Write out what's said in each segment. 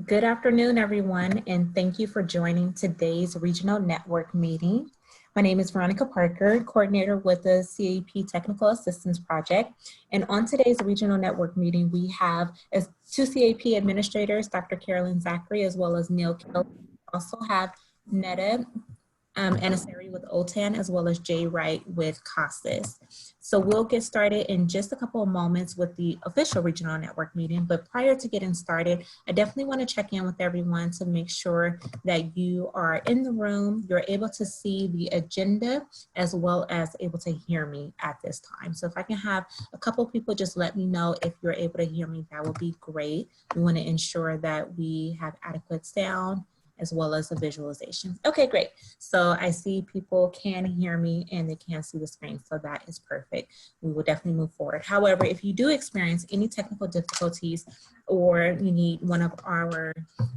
Good afternoon, everyone, and thank you for joining today's regional network meeting. My name is Veronica Parker, coordinator with the CAEP Technical Assistance Project. And on today's regional network meeting, we have two CAEP administrators, Dr. Carolyn Zachary, as well as Neil Kelly. We also have Netta Anasari with OTAN, as well as Jay Wright with CASAS. So we'll get started in just a couple of moments with the official regional network meeting. But prior to getting started, I definitely want to check in with everyone to make sure that you are in the room, you're able to see the agenda, as well as able to hear me at this time. So if I can have a couple of people just let me know if you're able to hear me, that would be great. We want to ensure that we have adequate sound as well as the visualization. Okay, great. So I see people can hear me and they can see the screen, so that is perfect. We will definitely move forward. However, if you do experience any technical difficulties or you need one of our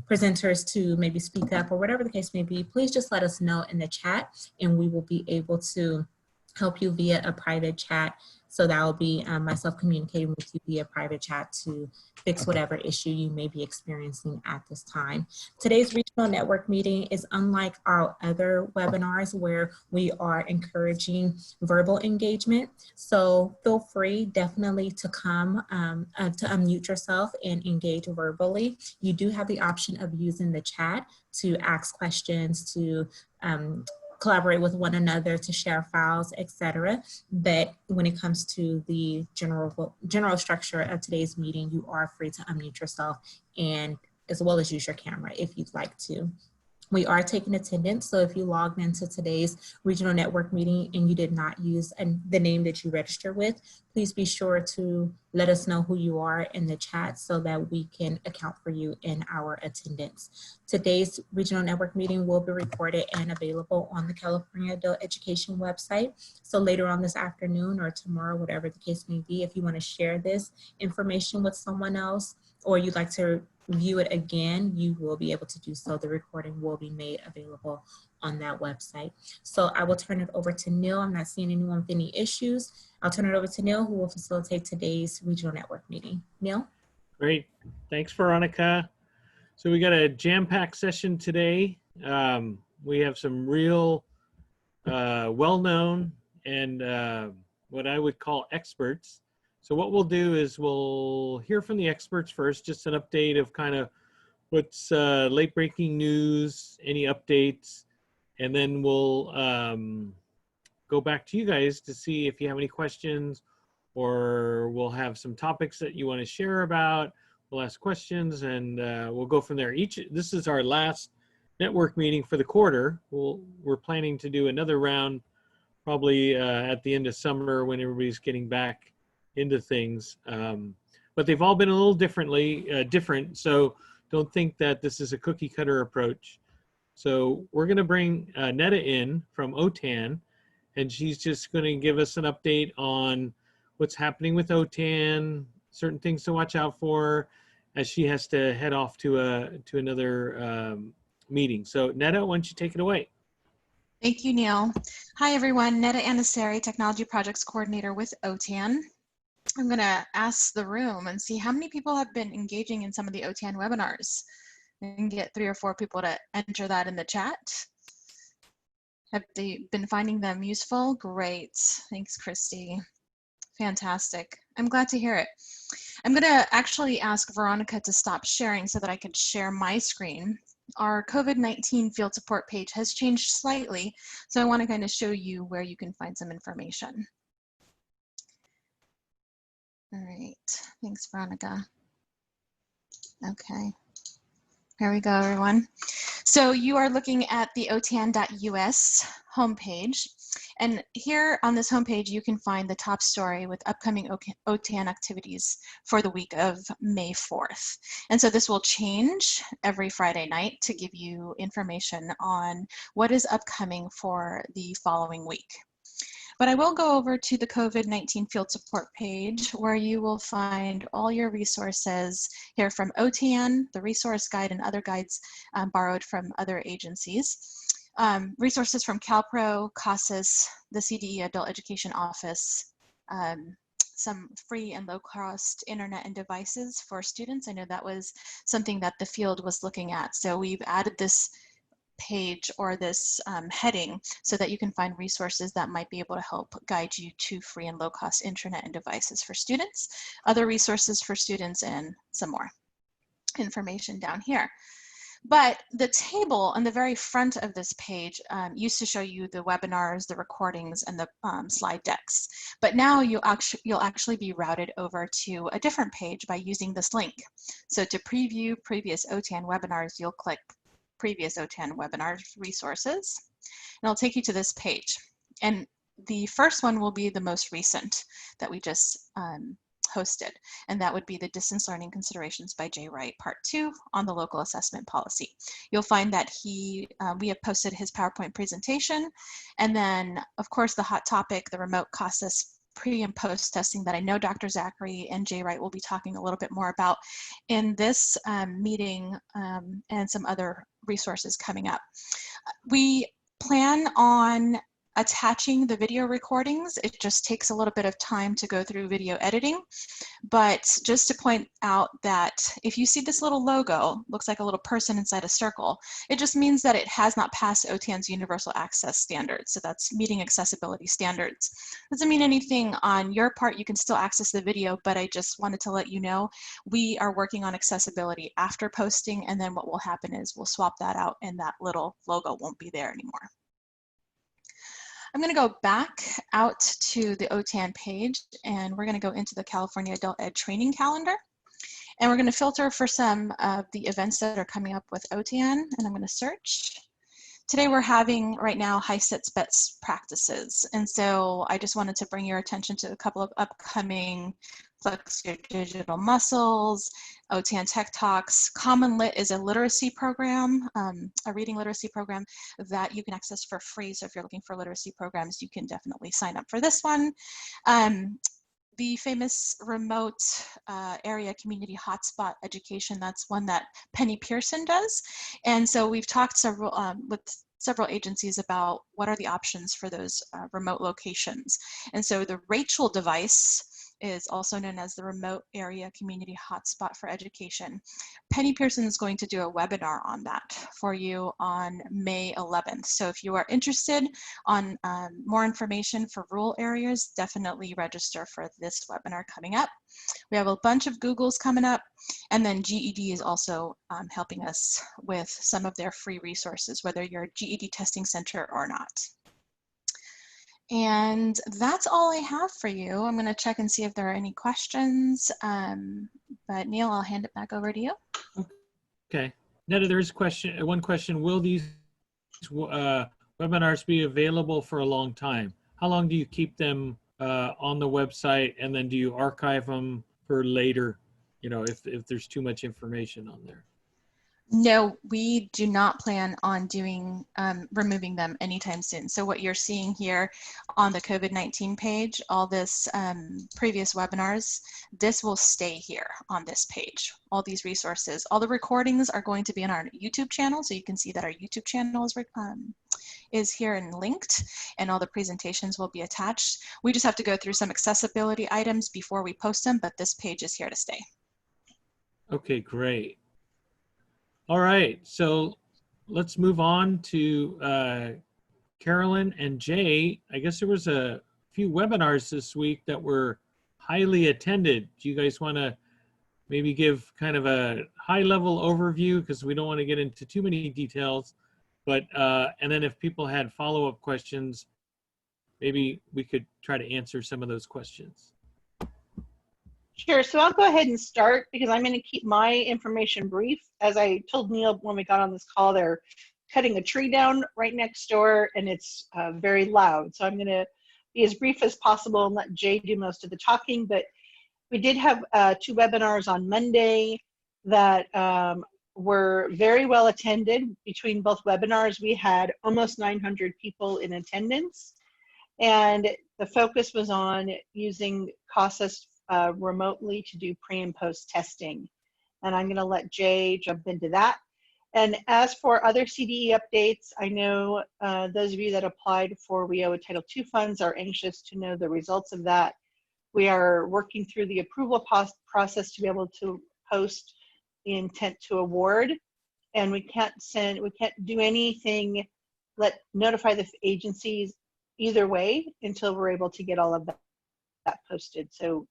presenters to maybe speak up or whatever the case may be, please just let us know in the chat and we will be able to help you via a private chat. So that will be myself communicating with you via private chat to fix whatever issue you may be experiencing at this time. Today's regional network meeting is unlike our other webinars where we are encouraging verbal engagement. So feel free definitely to come to unmute yourself and engage verbally. You do have the option of using the chat to ask questions, to collaborate with one another, to share files, etc. But when it comes to the general structure of today's meeting, you are free to unmute yourself and as well as use your camera if you'd like to. We are taking attendance, so if you logged into today's regional network meeting and you did not use the name that you registered with, please be sure to let us know who you are in the chat so that we can account for you in our attendance. Today's regional network meeting will be recorded and available on the California Adult Education website. So later on this afternoon or tomorrow, whatever the case may be, if you want to share this information with someone else or you'd like to view it again, you will be able to do so. The recording will be made available on that website. So I will turn it over to Neil. I'm not seeing anyone with any issues. I'll turn it over to Neil, who will facilitate today's regional network meeting. Neil? Great. Thanks, Veronica. So we got a jam-packed session today. We have some real well-known and what I would call experts. So what we'll do is we'll hear from the experts first, just an update of kind of what's late breaking news, any updates, and then we'll go back to you guys to see if you have any questions, or we'll have some topics that you want to share about. We'll ask questions and we'll go from there. This is our last network meeting for the quarter. We're planning to do another round probably at the end of summer when everybody's getting back into things, but they've all been a little different, so don't think that this is a cookie cutter approach. So we're going to bring Netta in from OTAN, and she's just going to give us an update on what's happening with OTAN, certain things to watch out for as she has to head off to another meeting. So Netta, why don't you take it away? Thank you, Neil. Hi everyone, Netta Anasari, Technology Projects Coordinator with OTAN. I'm going to ask the room and see how many people have been engaging in some of the OTAN webinars and get 3 or 4 people to enter that in the chat. Have they been finding them useful? Great. Thanks, Christy. Fantastic. I'm glad to hear it. I'm going to actually ask Veronica to stop sharing so that I can share my screen. Our COVID-19 field support page has changed slightly, so I want to kind of show you where you can find some information. All right, thanks, Veronica. Okay, here we go, everyone. So you are looking at the otan.us homepage. And here on this homepage, you can find the top story with upcoming OTAN activities for the week of May 4th. And so this will change every Friday night to give you information on what is upcoming for the following week. But I will go over to the COVID-19 field support page where you will find all your resources here from OTAN, the resource guide and other guides borrowed from other agencies. Resources from CalPro, CASAS, the CDE Adult Education Office, some free and low-cost internet and devices for students. I know that was something that the field was looking at. So we've added this page or this heading so that you can find resources that might be able to help guide you to free and low-cost internet and devices for students, other resources for students, and some more information down here. But the table on the very front of this page used to show you the webinars, the recordings, and the slide decks. But now you'll actually be routed over to a different page by using this link. So to preview previous OTAN webinars, you'll click Previous OTAN Webinars Resources, and it'll take you to this page. And the first one will be the most recent that we just hosted, and that would be the Distance Learning Considerations by Jay Wright, Part 2 on the local assessment policy. You'll find that we have posted his PowerPoint presentation, and then, of course, the hot topic, the remote CASAS pre and post testing that I know Dr. Zachary and Jay Wright will be talking a little bit more about in this meeting, and some other resources coming up. We plan on attaching the video recordings. It just takes a little bit of time to go through video editing, but just to point out that if you see this little logo, looks like a little person inside a circle, it just means that it has not passed OTAN's universal access standards. So that's meeting accessibility standards. Doesn't mean anything on your part. You can still access the video, but I just wanted to let you know we are working on accessibility after posting, and then what will happen is we'll swap that out and that little logo won't be there anymore. I'm going to go back out to the OTAN page, and we're going to go into the California Adult Ed Training Calendar. And we're going to filter for some of the events that are coming up with OTAN, and I'm going to search. Today we're having, right now, HiSET's best practices. And so I just wanted to bring your attention to a couple of upcoming Flex Your Digital Muscles, OTAN Tech Talks. Common Lit is a literacy program, a reading literacy program that you can access for free. So if you're looking for literacy programs, you can definitely sign up for this one. The famous remote area community hotspot education, that's one that Penny Pearson does. And so we've talked with several agencies about what are the options for those remote locations. And so the Rachel device is also known as the Remote Area Community Hotspot for Education. Penny Pearson is going to do a webinar on that for you on May 11th. So if you are interested on more information for rural areas, definitely register for this webinar coming up. We have a bunch of Googles coming up, and then GED is also helping us with some of their free resources, whether you're a GED testing center or not. And that's all I have for you. I'm going to check and see if there are any questions. But Neil, I'll hand it back over to you. Okay. Netta, there's one question. Will these webinars be available for a long time? How long do you keep them on the website, and then do you archive them for later, you know, if there's too much information on there? No, we do not plan on doing removing them anytime soon. So what you're seeing here on the COVID-19 page, all this previous webinars, this will stay here on this page. All these resources, all the recordings are going to be on our YouTube channel. So you can see that our YouTube channel is here and linked, and all the presentations will be attached. We just have to go through some accessibility items before we post them, but this page is here to stay. Okay, great. All right, so let's move on to Carolyn and Jay. I guess there was a few webinars this week that were highly attended. Do you guys want to maybe give kind of a high-level overview, because we don't want to get into too many details, but and then if people had follow-up questions, maybe we could try to answer some of those questions. Sure, so I'll go ahead and start because I'm going to keep my information brief. As I told Neil when we got on this call, they're cutting a tree down right next door and it's very loud. So I'm going to be as brief as possible and let Jay do most of the talking. But we did have 2 webinars on Monday that were very well attended. Between both webinars, we had almost 900 people in attendance. And the focus was on using CASAS remotely to do pre and post testing. And I'm going to let Jay jump into that. And as for other CDE updates, I know those of you that applied for WIO Title II funds are anxious to know the results of that. We are working through the approval process to be able to post the intent to award, and we can't do anything, notify the agencies either way until we're able to get all of that posted. So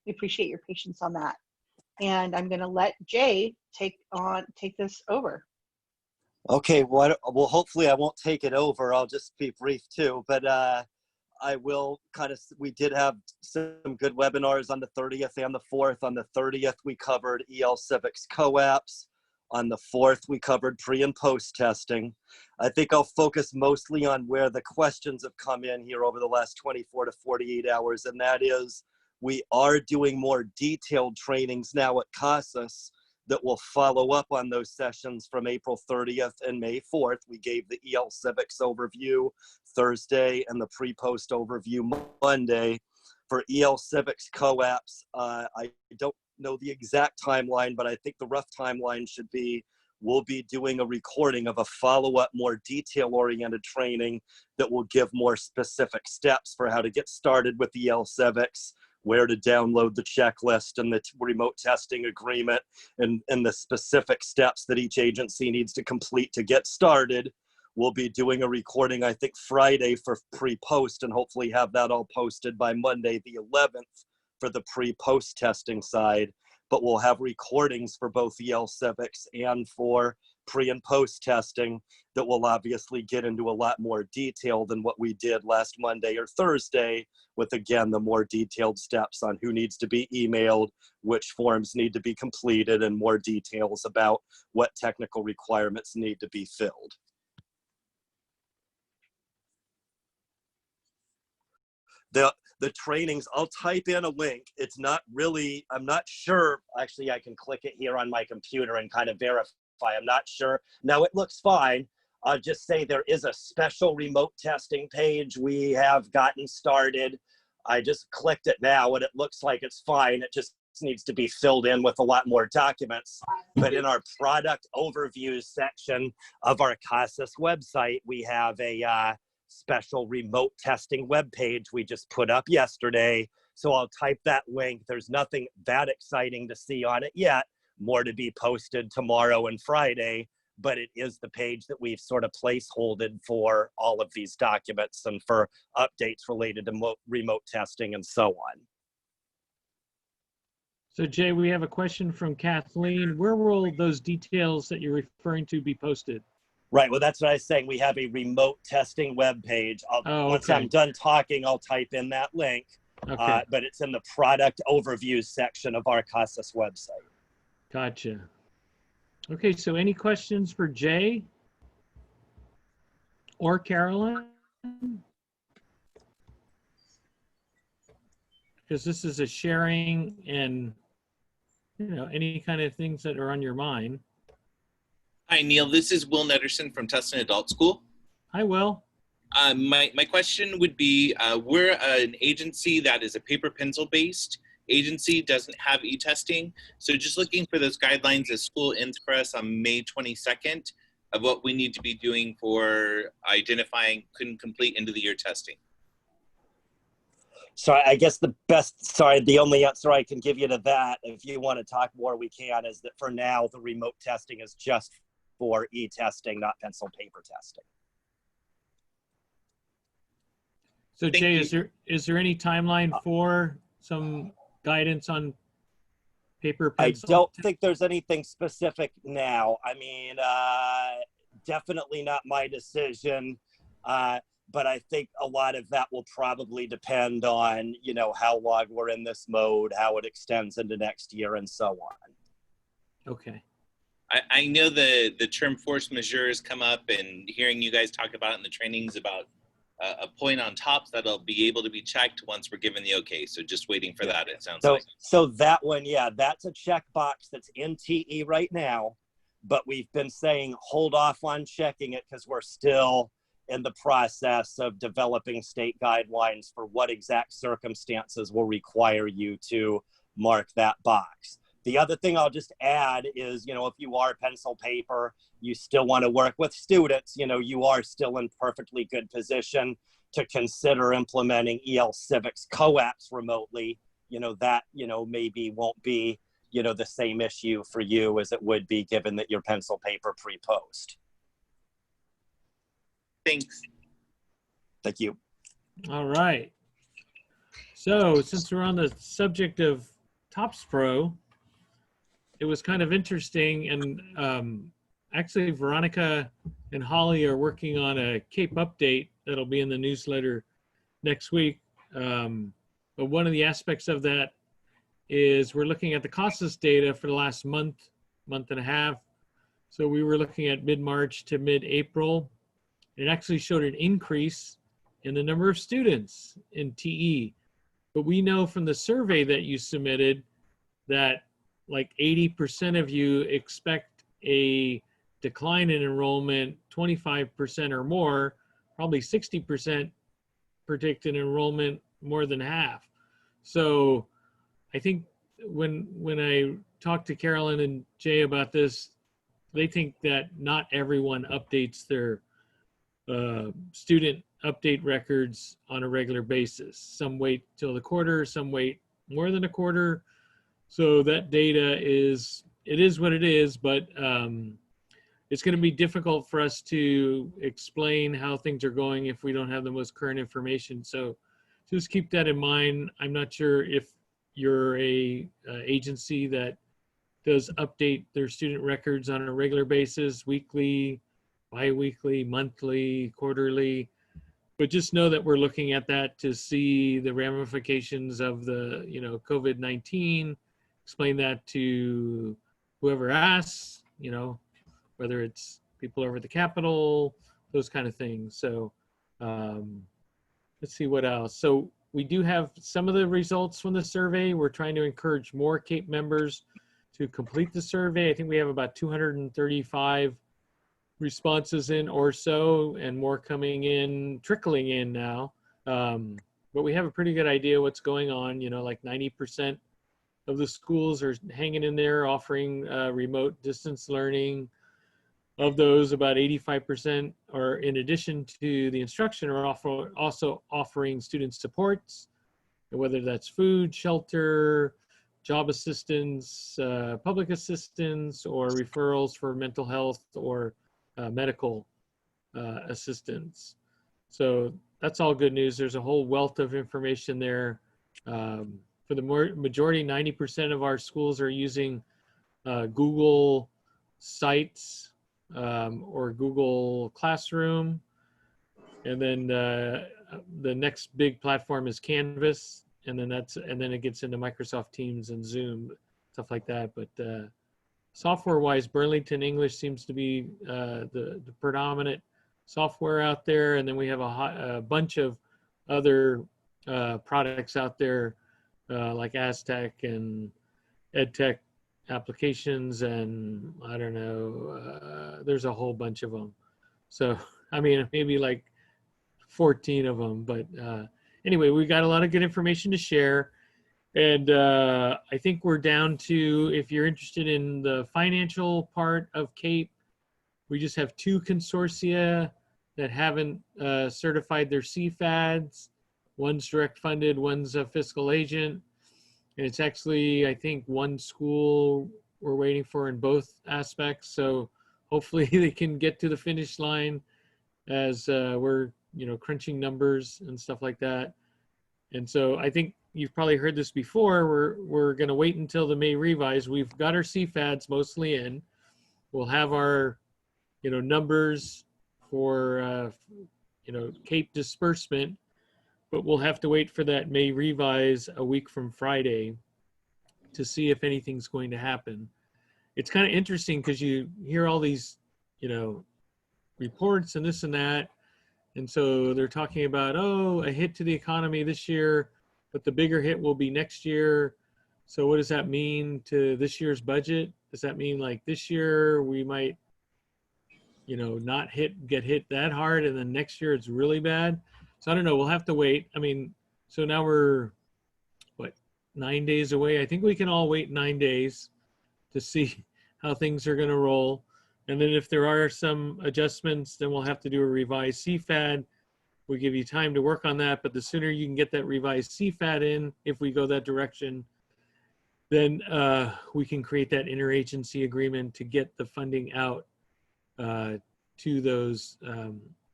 we appreciate your patience on that. And I'm going to let Jay take this over. Okay, well, hopefully I won't take it over. I'll just be brief too, but I will we did have some good webinars on the 30th and the 4th. On the 30th, we covered EL Civics COAPs. On the 4th, we covered pre and post testing. I think I'll focus mostly on where the questions have come in here over the last 24 to 48 hours, and that is, we are doing more detailed trainings now at CASAS that will follow up on those sessions from April 30th and May 4th. We gave the EL Civics overview Thursday and the pre-post overview Monday. For EL Civics COAPs, I don't know the exact timeline, but I think the rough timeline should be, we'll be doing a recording of a follow-up, more detail-oriented training that will give more specific steps for how to get started with EL Civics, where to download the checklist and the remote testing agreement, and the specific steps that each agency needs to complete to get started. We'll be doing a recording, I think, Friday for pre-post, and hopefully have that all posted by Monday the 11th for the pre-post testing side. But we'll have recordings for both EL Civics and for pre and post testing that will obviously get into a lot more detail than what we did last Monday or Thursday, with, again, the more detailed steps on who needs to be emailed, which forms need to be completed, and more details about what technical requirements need to be filled. The trainings, I'll type in a link. It's not really, I'm not sure, actually I can click it here on my computer and kind of verify. I'm not sure. Now it looks fine. I'll just say there is a special remote testing page we have gotten started. I just clicked it now and it looks like it's fine. It just needs to be filled in with a lot more documents. But in our product overview section of our CASAS website, we have a special remote testing web page we just put up yesterday. So I'll type that link. There's nothing that exciting to see on it yet. More to be posted tomorrow and Friday, but it is the page that we've sort of placeholded for all of these documents and for updates related to remote testing and so on. So Jay, we have a question from Kathleen. Where will those details that you're referring to be posted? Right, well, that's what I was saying. We have a remote testing web page. Once I'm done talking, I'll type in that link, Okay. But it's in the product overview section of our CASAS website. Gotcha. Okay, so any questions for Jay or Carolyn? Because this is a sharing and, you know, any kind of things that are on your mind. Hi, Neil. This is Will Neddersen from Tustin Adult School. Hi, Will. My question would be, we're an agency that is a paper pencil based agency, doesn't have e-testing. So just looking for those guidelines as school ends for us on May 22nd of what we need to be doing for identifying couldn't complete end of the year testing. So I guess the only answer I can give you to that, if you want to talk more, we can, is that for now, the remote testing is just for e-testing, not pencil paper testing. So Jay, is there any timeline for some guidance on paper pencil? I don't think there's anything specific now. I mean, definitely not my decision, but I think a lot of that will probably depend on, you know, how long we're in this mode, how it extends into next year, and so on. Okay. I know the term force majeure has come up, and hearing you guys talk about it in the trainings about a point on top that'll be able to be checked once we're given the okay. So just waiting for that, it sounds like. So that one, yeah, that's a checkbox that's in TE right now, but we've been saying hold off on checking it because we're still in the process of developing state guidelines for what exact circumstances will require you to mark that box. The other thing I'll just add is, you know, if you are pencil paper, you still want to work with students, you know, you are still in perfectly good position. to consider implementing EL Civics co-ops remotely, that, maybe won't be, the same issue for you as it would be given that your pencil paper pre-post. Thanks. Thank you. All right. So since we're on the subject of TOPS Pro, it was kind of interesting, and actually Veronica and Holly are working on a CAEP update that'll be in the newsletter next week. But one of the aspects of that is we're looking at the CASAS data for the last month and a half. So we were looking at mid-March to mid-April. It actually showed an increase in the number of students in TE. But we know from the survey that you submitted that like 80% of you expect a decline in enrollment, 25% or more, probably 60% predicted enrollment more than half. So I think when I talked to Carolyn and Jay about this, they think that not everyone updates their student update records on a regular basis. Some wait till the quarter, some wait more than a quarter. So that data is what it is, but it's going to be difficult for us to explain how things are going if we don't have the most current information. So just keep that in mind. I'm not sure if you're a agency that does update their student records on a regular basis, weekly, bi-weekly, monthly, quarterly, but just know that we're looking at that to see the ramifications of the, COVID-19, explain that to whoever asks, whether it's people over at the Capitol, those kind of things. So let's see what else. So we do have some of the results from the survey. We're trying to encourage more CAEP members to complete the survey. I think we have about 235 responses in or so, and more coming in, trickling in now. But we have a pretty good idea what's going on. Like 90% of the schools are hanging in there, offering remote distance learning. Of those, about 85% are, in addition to the instruction, are also offering student supports, whether that's food, shelter, job assistance, public assistance, or referrals for mental health or medical assistance. So that's all good news. There's a whole wealth of information there. For the majority, 90% of our schools are using Google Sites or Google Classroom. And then the next big platform is Canvas. And then it gets into Microsoft Teams and Zoom, stuff like that. But software-wise, Burlington English seems to be the predominant software out there. And then we have a bunch of other products out there like Aztec and EdTech applications, and I don't know, there's a whole bunch of them. So, I mean, maybe like 14 of them. But anyway, we got a lot of good information to share. And I think we're down to, if you're interested in the financial part of CAEP, we just have 2 consortia that haven't certified their CFADs. One's direct funded, one's a fiscal agent. And it's actually, I think, 1 school we're waiting for in both aspects. So hopefully they can get to the finish line as we're, crunching numbers and stuff like that. And so I think you've probably heard this before. We're going to wait until the May revise. We've got our CFADs mostly in. We'll have our, numbers for, CAEP disbursement, but we'll have to wait for that May revise a week from Friday to see if anything's going to happen. It's kind of interesting because you hear all these, reports and this and that. And so they're talking about, a hit to the economy this year, but the bigger hit will be next year. So what does that mean to this year's budget? Does that mean like this year we might, not get hit that hard, and then next year it's really bad? So I don't know, we'll have to wait. I mean, so now we're, 9 days away? I think we can all wait 9 days to see how things are gonna roll. And then if there are some adjustments, then we'll have to do a revised CFAD, we give you time to work on that, but the sooner you can get that revised CFAT in, if we go that direction, then we can create that interagency agreement to get the funding out to those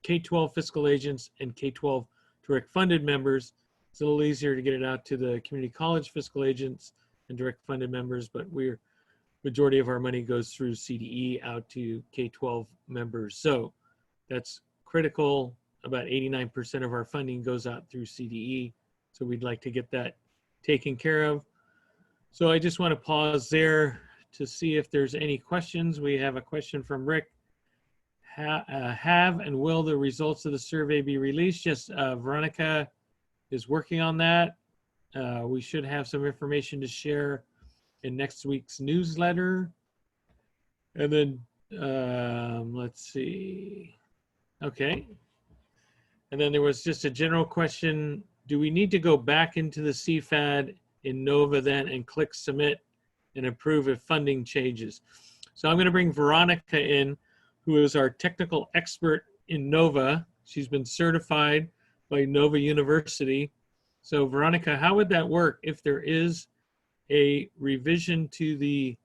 K-12 fiscal agents and K-12 direct funded members. It's a little easier to get it out to the community college fiscal agents and direct funded members, but majority of our money goes through CDE out to K-12 members. So that's critical. About 89% of our funding goes out through CDE. So we'd like to get that taken care of. So I just want to pause there to see if there's any questions. We have a question from Rick. Have and will the results of the survey be released? Yes, Veronica is working on that. We should have some information to share in next week's newsletter. And then let's see. Okay. And then there was just a general question. Do we need to go back into the CFAD in NOVA then and click submit and approve if funding changes? So I'm going to bring Veronica in, who is our technical expert in NOVA. She's been certified by Nova University. So Veronica, how would that work if there is a revision to the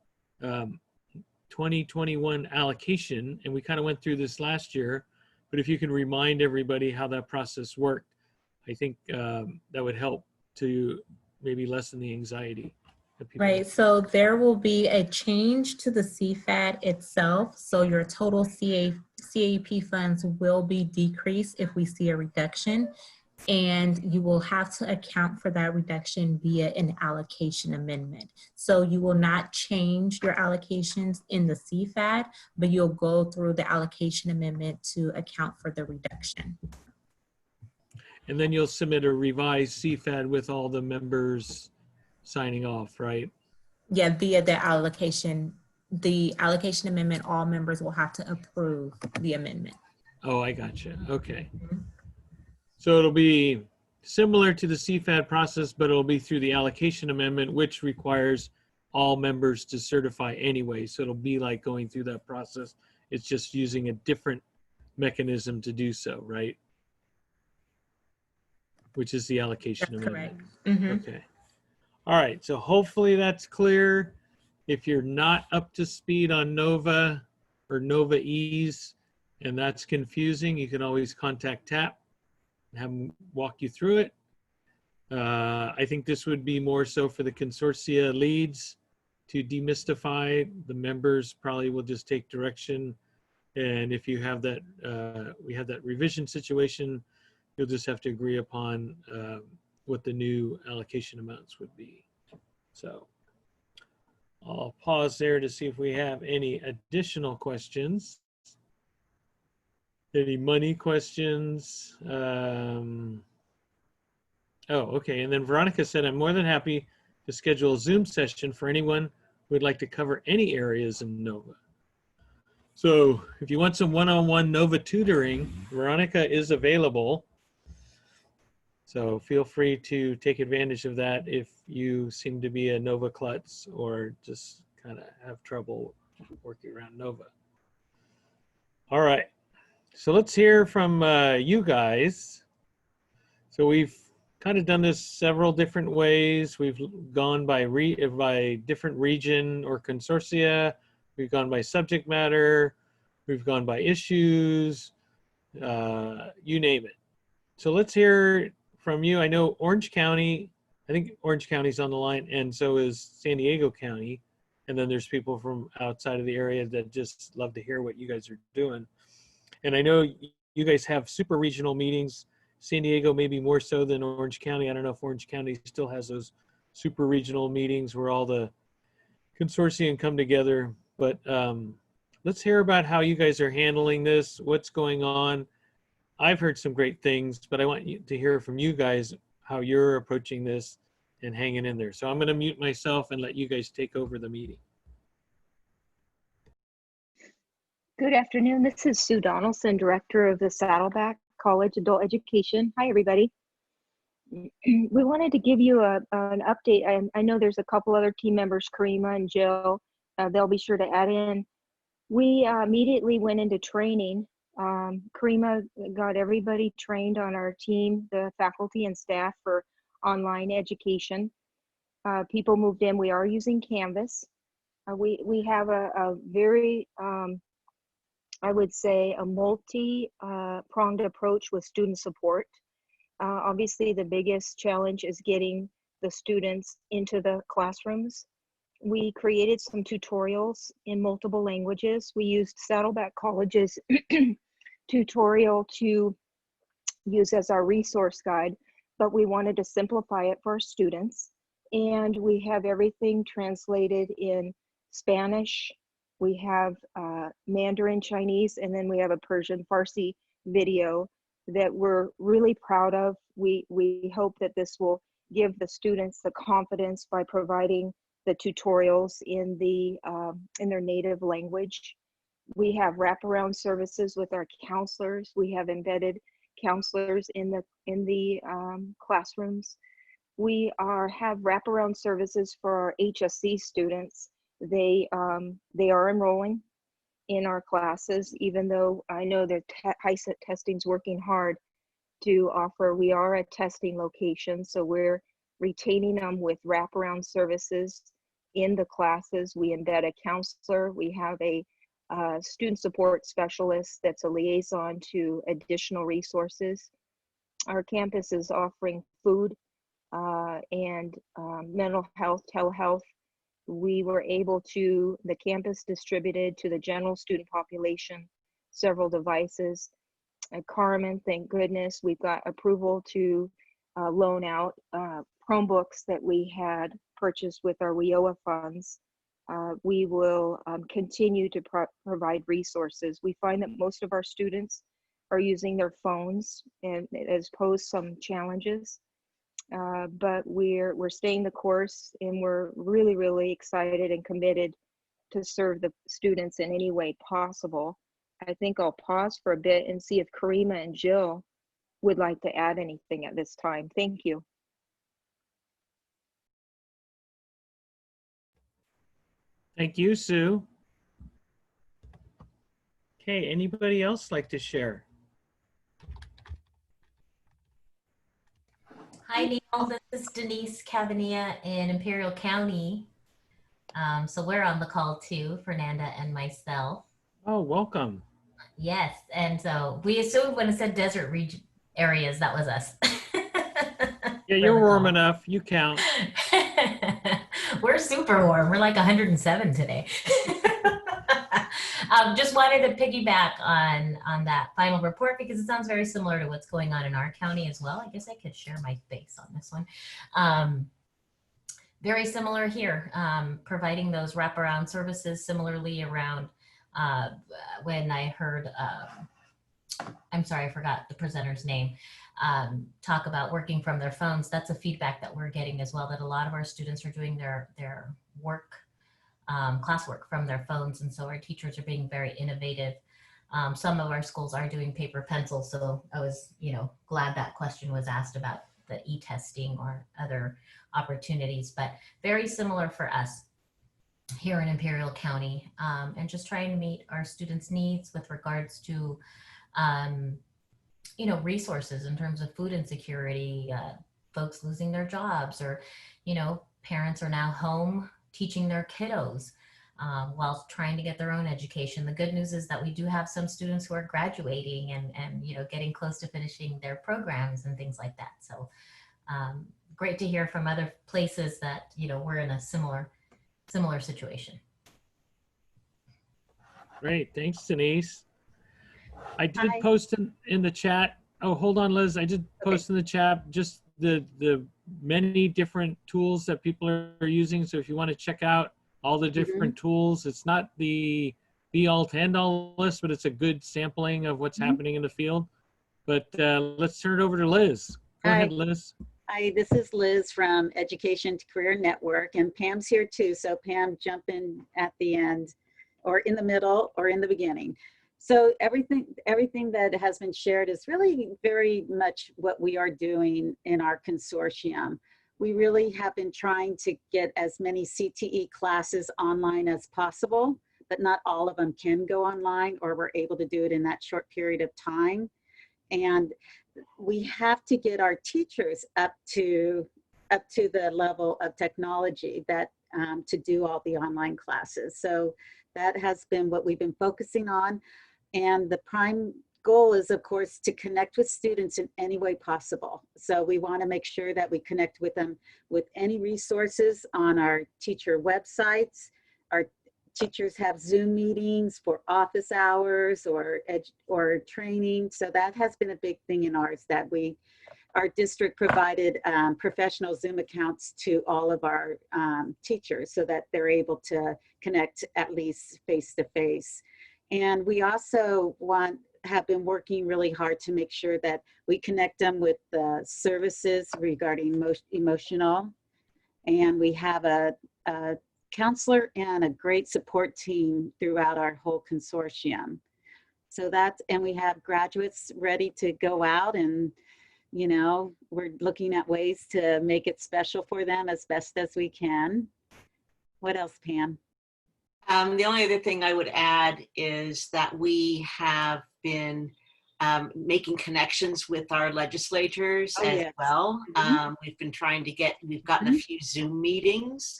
2021 allocation? And we kind of went through this last year, but if you can remind everybody how that process worked, I think that would help to maybe lessen the anxiety. Right, so there will be a change to the CFAD itself. So your total CAEP funds will be decreased if we see a reduction, and you will have to account for that reduction via an allocation amendment. So you will not change your allocations in the CFAD, but you'll go through the allocation amendment to account for the reduction. And then you'll submit a revised CFAD with all the members signing off, right? Yeah, via the allocation amendment, all members will have to approve the amendment. Oh, I gotcha. Okay. So it'll be similar to the CFAD process, but it'll be through the allocation amendment, which requires all members to certify anyway. So it'll be like going through that process. It's just using a different mechanism to do so, right? Which is the allocation That's amendment. correct. Mm-hmm. Okay. All right, so hopefully that's clear. If you're not up to speed on NOVA or NOVA Ease, and that's confusing, you can always contact TAP and have them walk you through it. I think this would be more so for the consortia leads to demystify. The members probably will just take direction. And if you have that, we have that revision situation, you'll just have to agree upon what the new allocation amounts would be. So I'll pause there to see if we have any additional questions. Any money questions? Oh, okay. And then Veronica said, I'm more than happy to schedule a Zoom session for anyone who would like to cover any areas in NOVA. So if you want some one-on-one NOVA tutoring, Veronica is available. So feel free to take advantage of that if you seem to be a NOVA klutz or just kind of have trouble working around NOVA. All right, so let's hear from you guys. So we've kind of done this several different ways. We've gone by different region or consortia. We've gone by subject matter. We've gone by issues, you name it. So let's hear from you. I know Orange County, I think Orange County's on the line, and so is San Diego County. And then there's people from outside of the area that just love to hear what you guys are doing. And I know you guys have super regional meetings. San Diego maybe more so than Orange County. I don't know if Orange County still has those super regional meetings where all the consortium come together. But let's hear about how you guys are handling this, what's going on. I've heard some great things, but I want you to hear from you guys how you're approaching this and hanging in there. So I'm going to mute myself and let you guys take over the meeting. Good afternoon. This is Sue Donelson, Director of the Saddleback College Adult Education. Hi, everybody. We wanted to give you an update. I know there's a couple other team members, Karima and Jill. They'll be sure to add in. We immediately went into training Karima got everybody trained on our team, the faculty and staff, for online education. People moved in. We are using Canvas. We have a very, I would say, a multi-pronged approach with student support. Obviously, the biggest challenge is getting the students into the classrooms. We created some tutorials in multiple languages. We used Saddleback College's tutorial to use as our resource guide, but we wanted to simplify it for our students. And we have everything translated in Spanish. We have Mandarin Chinese, and then we have a Persian Farsi video that we're really proud of. We hope that this will give the students the confidence by providing the tutorials in their native language. We have wraparound services with our counselors. We have embedded counselors in the classrooms. We have wraparound services for our HSC students. They are enrolling in our classes, even though I know that HiSET testing's working hard to offer. We are a testing location, so we're retaining them with wraparound services in the classes. We embed a counselor. We have a student support specialist that's a liaison to additional resources. Our campus is offering food and mental health, telehealth. We were able to, the campus distributed to the general student population several devices. Carmen, thank goodness, we've got approval to loan out Chromebooks that we had purchased with our WIOA funds. We will continue to provide resources. We find that most of our students are using their phones, and it has posed some challenges. But we're staying the course, and we're really, really excited and committed to serve the students in any way possible. I think I'll pause for a bit and see if Karima and Jill would like to add anything at this time. Thank you. Thank you, Sue. Okay, anybody else like to share? Hi, Neil. This is Denise Cabanilla in Imperial County. So we're on the call too, Fernanda and myself. Oh, welcome. Yes, and so we assumed when it said desert region areas, that was us. Yeah, you're warm enough. You count. We're super warm. We're like 107 today. Just wanted to piggyback on that final report because it sounds very similar to what's going on in our county as well. I guess I could share my face on this one. Very similar here, providing those wraparound services similarly around when I heard, I'm sorry, I forgot the presenter's name, talk about working from their phones. That's a feedback that we're getting as well, that a lot of our students are doing their work, classwork from their phones. And so our teachers are being very innovative. Some of our schools are doing paper pencil. So I was, glad that question was asked about the e-testing or other opportunities, but very similar for us here in Imperial County, and just trying to meet our students' needs with regards to, resources in terms of food insecurity, folks losing their jobs, or, parents are now home teaching their kiddos while trying to get their own education. The good news is that we do have some students who are graduating and getting close to finishing their programs and things like that. So great to hear from other places that, we're in a similar situation. Great, thanks, Denise. I did post in the chat. Oh, hold on, Liz. I did post in the chat just the many different tools that people are using. So if you want to check out all the different tools, it's not the be-all to end-all list, but it's a good sampling of what's happening in the field. But let's turn it over to Liz. Go ahead, Liz. Hi, this is Liz from Education to Career Network, and Pam's here too. So Pam, jump in at the end or in the middle or in the beginning. So everything that has been shared is really very much what we are doing in our consortium. We really have been trying to get as many CTE classes online as possible, but not all of them can go online or we're able to do it in that short period of time. And we have to get our teachers up to the level of technology that to do all the online classes. So that has been what we've been focusing on. And the prime goal is, of course, to connect with students in any way possible. So we want to make sure that we connect with them with any resources on our teacher websites. Our teachers have Zoom meetings for office hours or training. So that has been a big thing in ours, that our district provided professional Zoom accounts to all of our teachers so that they're able to connect at least face to face. And we also have been working really hard to make sure that we connect them with the services regarding emotional. And we have a counselor and a great support team throughout our whole consortium. So and we have graduates ready to go out, and you know, we're looking at ways to make it special for them as best as we can. What else, Pam? The only other thing I would add is that we have been making connections with our legislators as well. We've been trying to we've gotten a few Zoom meetings,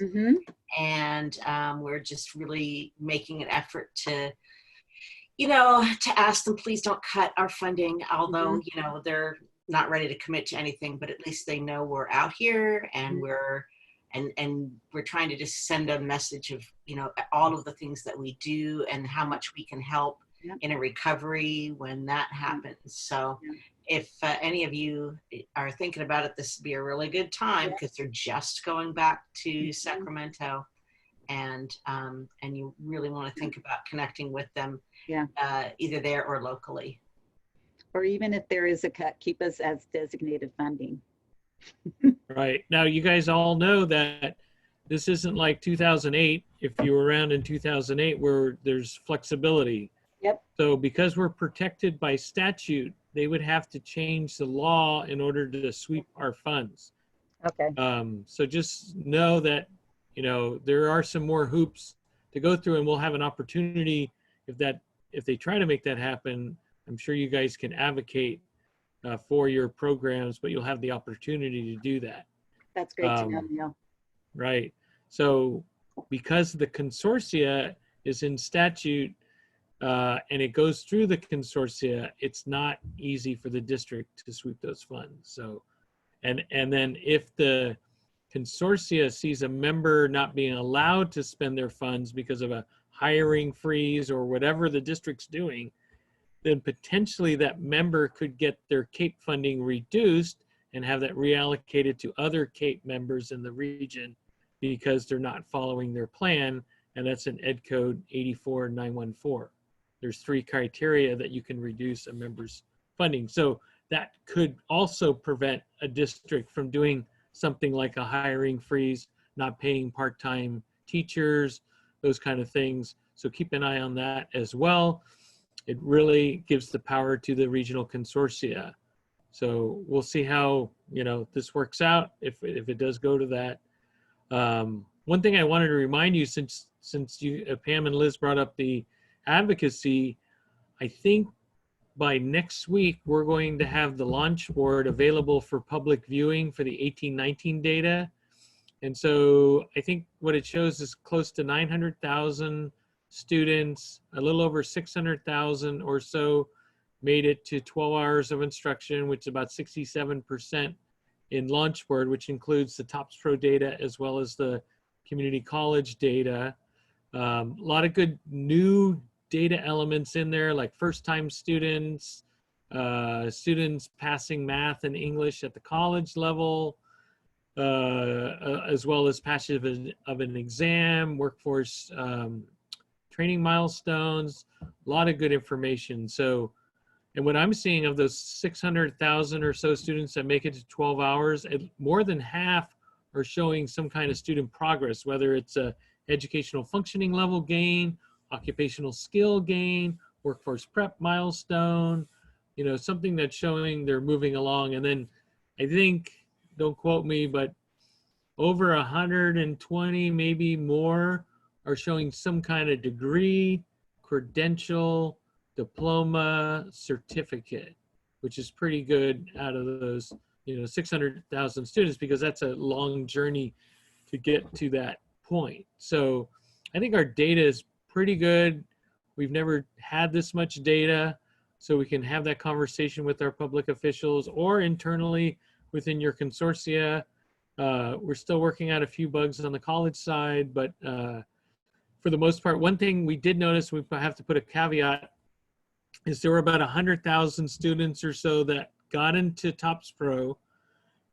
and we're just really making an effort to, you know, to ask them, please don't cut our funding, although, you know, they're not ready to commit to anything, but at least they know we're out here and we're trying to just send a message of, you know, all of the things that we do and how much we can help in a recovery when that happens. So if any of you are thinking about it, this would be a really good time, because they're just going back to Sacramento, and you really want to think about connecting with them, either there or locally. Or even if there is a cut, keep us as designated funding. Right. Now, you guys all know that this isn't like 2008, if you were around in 2008, where there's flexibility. Yep. So because we're protected by statute, they would have to change the law in order to sweep our funds. Okay. So just know that, you know, there are some more hoops to go through, and we'll have an opportunity if they try to make that happen. I'm sure you guys can advocate for your programs, but you'll have the opportunity to do that. That's great to know, Neil. Right. So because the consortia is in statute and it goes through the consortia, it's not easy for the district to sweep those funds. So, and then if the consortia sees a member not being allowed to spend their funds because of a hiring freeze or whatever the district's doing, then potentially that member could get their CAEP funding reduced and have that reallocated to other CAEP members in the region because they're not following their plan, and that's an Ed Code 84914. There's 3 criteria that you can reduce a member's funding. So that could also prevent a district from doing something like a hiring freeze, not paying part-time teachers, those kind of things. So keep an eye on that as well. It really gives the power to the regional consortia. So we'll see how, you know, this works out if it does go to that. One thing I wanted to remind you, since you, Pam and Liz, brought up the advocacy, I think by next week we're going to have the launch board available for public viewing for the 18-19 data. And so I think what it shows is close to 900,000 students, a little over 600,000 or so made it to 12 hours of instruction, which is about 67% in Launchboard, which includes the TOPS Pro data as well as the community college data. A lot of good new data elements in there, like first-time students, students passing math and English at the college level, as well as passage of an exam, workforce training milestones, a lot of good information. So, and what I'm seeing of those 600,000 or so students that make it to 12 hours, more than half are showing some kind of student progress, whether it's a educational functioning level gain, occupational skill gain, workforce prep milestone, you know, something that's showing they're moving along. And then I think, don't quote me, but over 120, maybe more, are showing some kind of degree, credential, diploma, certificate, which is pretty good out of those, 600,000 students, because that's a long journey to get to that point. So I think our data is pretty good. We've never had this much data, so we can have that conversation with our public officials or internally within your consortia. We're still working out a few bugs on the college side, but for the most part, one thing we did notice, we have to put a caveat, is there were about 100,000 students or so that got into TOPS Pro,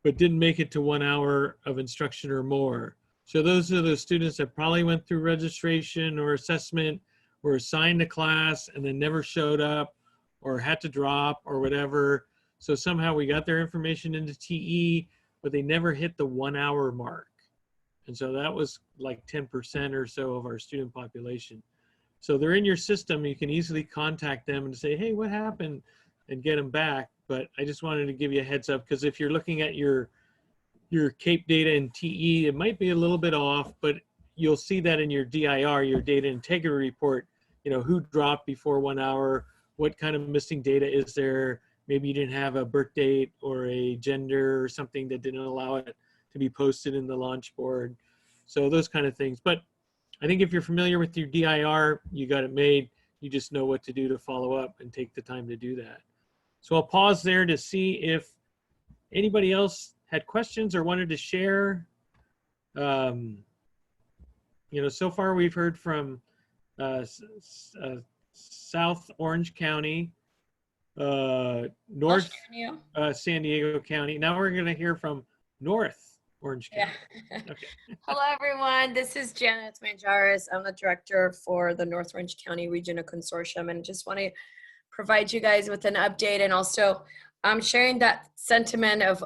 but didn't make it to 1 hour of instruction or more. So those are the students that probably went through registration or assessment, were assigned a class and then never showed up or had to drop or whatever. So somehow we got their information into TE, but they never hit the 1 hour mark. And so that was like 10% or so of our student population. So they're in your system. You can easily contact them and say, hey, what happened? And get them back. But I just wanted to give you a heads up, because if you're looking at your CAEP data in TE, it might be a little bit off, but you'll see that in your DIR, your data integrity report, who dropped before 1 hour, what kind of missing data is there. Maybe you didn't have a birth date or a gender or something that didn't allow it to be posted in the launch board. So those kind of things. But I think if you're familiar with your DIR, you got it made. You just know what to do to follow up and take the time to do that. So I'll pause there to see if anybody else had questions or wanted to share. So far we've heard from South Orange County, North San Diego County. Now we're going to hear from North Orange County. Yeah. Okay. Hello, everyone. This is Janet Manjares. I'm the director for the North Orange County Regional Consortium, and just want to provide you guys with an update, and also sharing that sentiment of,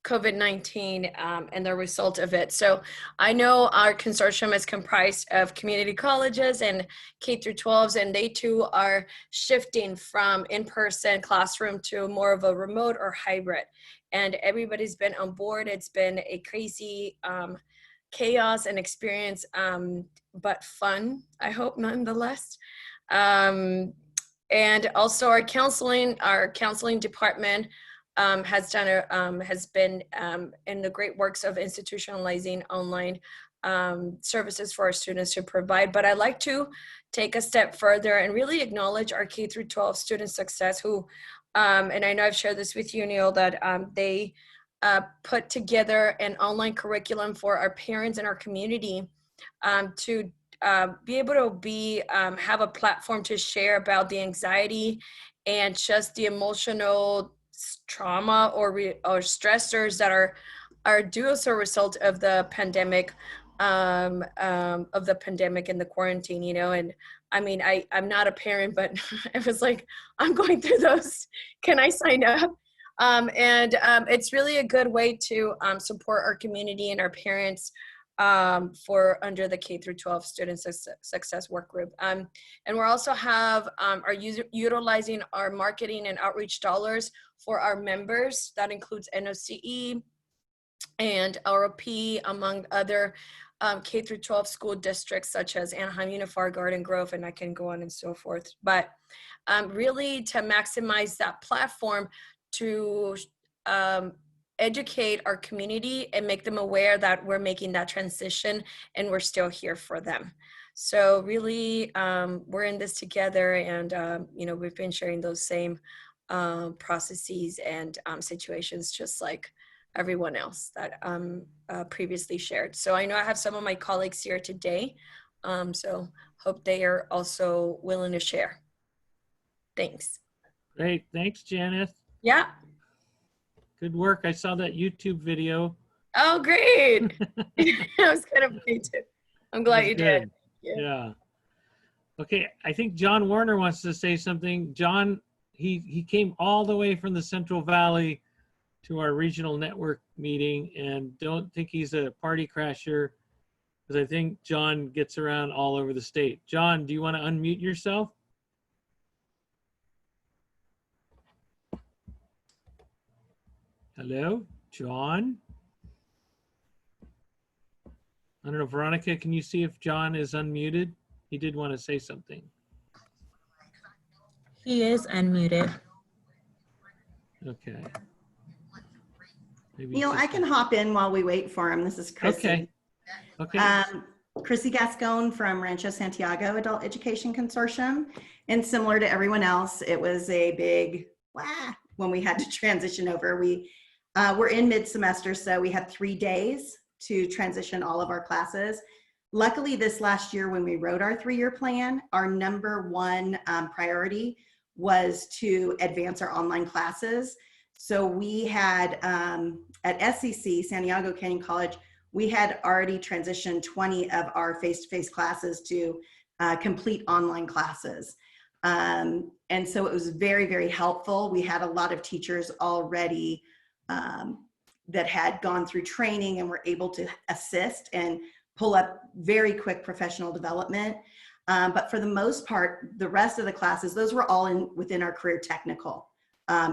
COVID-19 and the result of it. So I know our consortium is comprised of community colleges and K through 12s, and they too are shifting from in-person classroom to more of a remote or hybrid. And everybody's been on board. It's been a crazy chaos and experience, but fun, I hope, nonetheless. And also our counseling department has been in the great works of institutionalizing online services for our students to provide. But I'd like to take a step further and really acknowledge our K through 12 student success, who, and I know I've shared this with you, Neil, that they put together an online curriculum for our parents and our community to be able to have a platform to share about the anxiety and just the emotional trauma or stressors that are due as a result of the pandemic, and the quarantine, and I mean, I'm not a parent, but I was like, I'm going through those. Can I sign up? It's really a good way to support our community and our parents for under the K through 12 student success work group. And we're also utilizing our marketing and outreach dollars for our members. That includes NOCE and ROP, among other K through 12 school districts such as Anaheim Unified, Garden Grove, and I can go on and so forth. But really to maximize that platform to educate our community and make them aware that we're making that transition and we're still here for them. So really, we're in this together, and we've been sharing those same processes and situations, just like everyone else that previously shared. So I know I have some of my colleagues here today, so hope they are also willing to share. Thanks. Great, thanks, Janice. Yeah. Good work. I saw that YouTube video. Oh, great. That was kind of funny too. I'm glad you did. Yeah. Okay, I think John Warner wants to say something. John, he came all the way from the Central Valley to our regional network meeting, and don't think he's a party crasher, because I think John gets around all over the state. John, do you want to unmute yourself? Hello, John? I don't know, Veronica, can you see if John is unmuted? He did want to say something. He is unmuted. Okay. Maybe Neil, I can hop in while we wait for him. This is Chrissy. Okay. Okay. Chrissy Gascon from Rancho Santiago Adult Education Consortium. And similar to everyone else, it was a big wah when we had to transition over. We're in mid-semester, so we had 3 days to transition all of our classes. Luckily, this last year when we wrote our 3-year plan, our number one priority was to advance our online classes. So we had, at SEC, Santiago Canyon College, we had already transitioned 20 of our face-to-face classes to complete online classes. And so it was very, very helpful. We had a lot of teachers already that had gone through training and were able to assist and pull up very quick professional development. But for the most part, the rest of the classes, those were all within our career technical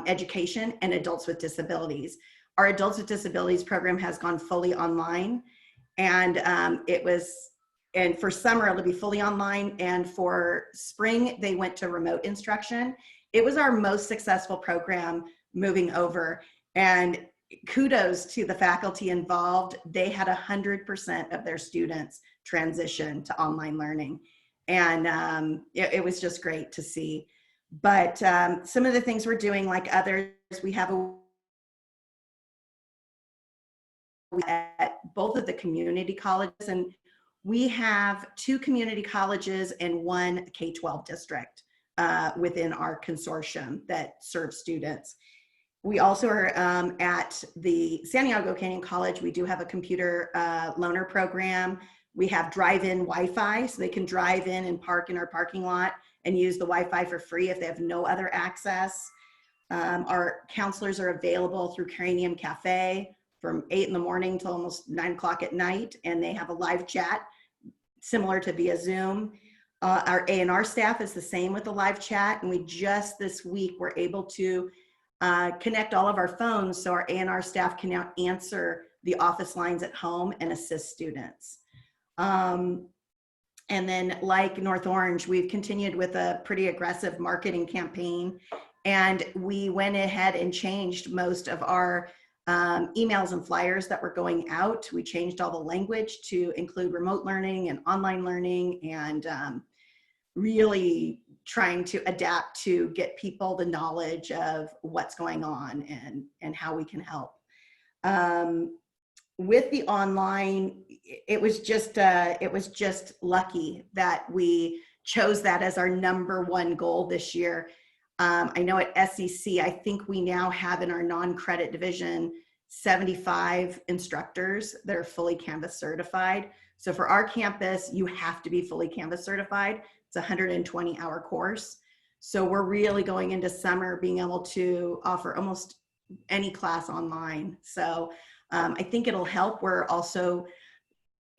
education and adults with disabilities. Our adults with disabilities program has gone fully online, and and for summer it'll be fully online, and for spring they went to remote instruction. It was our most successful program moving over, and kudos to the faculty involved. They had 100% of their students transition to online learning, and it was just great to see. But some of the things we're doing, like others, we have at both of the community colleges, and we have 2 community colleges and 1 K-12 district within our consortium that serve students. We also are at the Santiago Canyon College. We do have a computer loaner program. We have drive-in Wi-Fi, so they can drive in and park in our parking lot and use the Wi-Fi for free if they have no other access. Our counselors are available through Cranium Cafe from 8 in the morning till almost 9 o'clock at night, and they have a live chat similar to via Zoom. Our A&R staff is the same with the live chat, and we just this week were able to connect all of our phones so our A&R staff can now answer the office lines at home and assist students. And then like North Orange, we've continued with a pretty aggressive marketing campaign, and we went ahead and changed most of our emails and flyers that were going out. We changed all the language to include remote learning and online learning, and really trying to adapt to get people the knowledge of what's going on and how we can help. With the online, it was just lucky that we chose that as our number one goal this year. I know at SEC, I think we now have in our non-credit division 75 instructors that are fully Canvas certified. So for our campus, you have to be fully Canvas certified. It's a 120-hour course. So we're really going into summer being able to offer almost any class online. So I think it'll help. We're also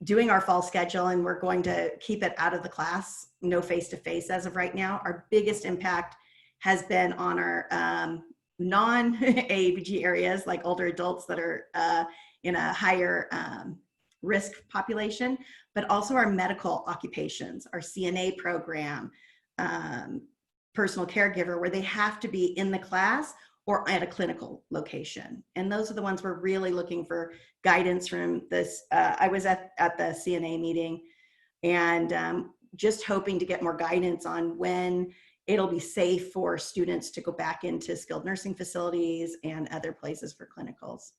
doing our fall schedule, and we're going to keep it out of the class, no face-to-face as of right now. Our biggest impact has been on our non-ABG areas, like older adults that are in a higher risk population, but also our medical occupations, our CNA program, personal caregiver, where they have to be in the class or at a clinical location. And those are the ones we're really looking for guidance from this. I was at the CNA meeting, and just hoping to get more guidance on when it'll be safe for students to go back into skilled nursing facilities and other places for clinicals.